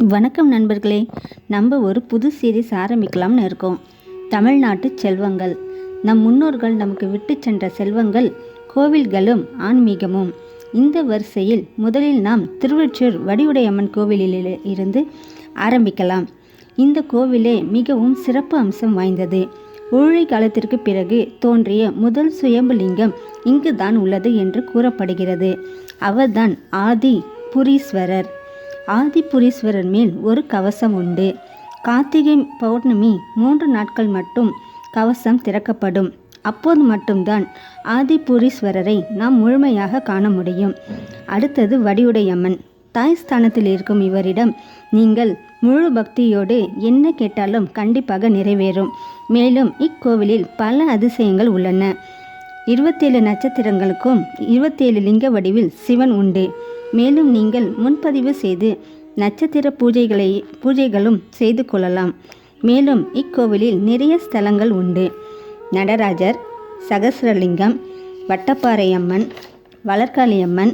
வணக்கம் நண்பர்களே, நம்ம ஒரு புது சீரீஸ் ஆரம்பிக்கலாம்னு இருக்கோம். தமிழ்நாட்டு செல்வங்கள். நம் முன்னோர்கள் நமக்கு விட்டு சென்ற செல்வங்கள் கோவில்களும் ஆன்மீகமும். இந்த வரிசையில் முதலில் நாம் திருவொற்றியூர் வடிவுடையம்மன் கோவிலில் இருந்து ஆரம்பிக்கலாம். இந்த கோவிலே மிகவும் சிறப்பு அம்சம் வாய்ந்தது. ஊழி காலத்திற்கு பிறகு தோன்றிய முதல் சுயம்பு லிங்கம் இங்கு தான் உள்ளது என்று கூறப்படுகிறது. அவர்தான் ஆதி புரீஸ்வரர். ஆதிபுரீஸ்வரர் மேல் ஒரு கவசம் உண்டு. கார்த்திகை பௌர்ணமி 3 நாட்கள் மட்டும் கவசம் திறக்கப்படும். அப்போது மட்டும்தான் ஆதிபுரீஸ்வரரை நாம் முழுமையாக காண முடியும். அடுத்தது வடிவுடையம்மன். தாய் ஸ்தானத்தில் இருக்கும் இவரிடம் நீங்கள் முழு பக்தியோடு என்ன கேட்டாலும் கண்டிப்பாக நிறைவேறும். மேலும் இக்கோவிலில் பல அதிசயங்கள் உள்ளன. 27 நட்சத்திரங்களுக்கும் 27 லிங்க வடிவில் சிவன் உண்டு. மேலும் நீங்கள் முன்பதிவு செய்து நட்சத்திர பூஜைகளும் செய்து கொள்ளலாம். மேலும் இக்கோவிலில் நிறைய ஸ்தலங்கள் உண்டு. நடராஜர், சகஸ்ரலிங்கம், வட்டப்பாறையம்மன், வளர்காளியம்மன்,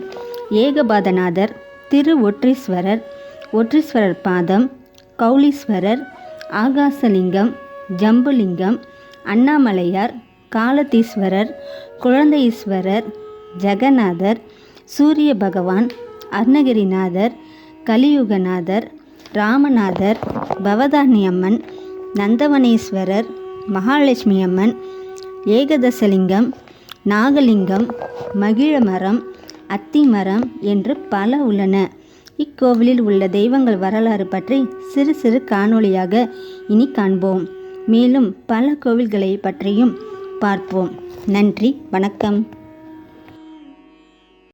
ஏகபாதநாதர், திருவொற்றீஸ்வரர், ஒற்றீஸ்வரர் பாதம், கௌலீஸ்வரர், ஆகாசலிங்கம், ஜம்புலிங்கம், அண்ணாமலையார், காலத்தீஸ்வரர், குழந்தையீஸ்வரர், ஜெகநாதர், சூரிய பகவான், அருணகிரிநாதர், கலியுகநாதர், ராமநாதர், பவதானியம்மன், நந்தவனேஸ்வரர், மகாலட்சுமி அம்மன், ஏகதசலிங்கம், நாகலிங்கம், மகிழமரம், அத்திமரம் என்று பல உள்ளன. இக்கோவிலில் உள்ள தெய்வங்கள் வரலாறு பற்றி சிறு சிறு காணொளியாக இனி காண்போம். மேலும் பல கோவில்களை பற்றியும் பார்ப்போம். நன்றி, வணக்கம்.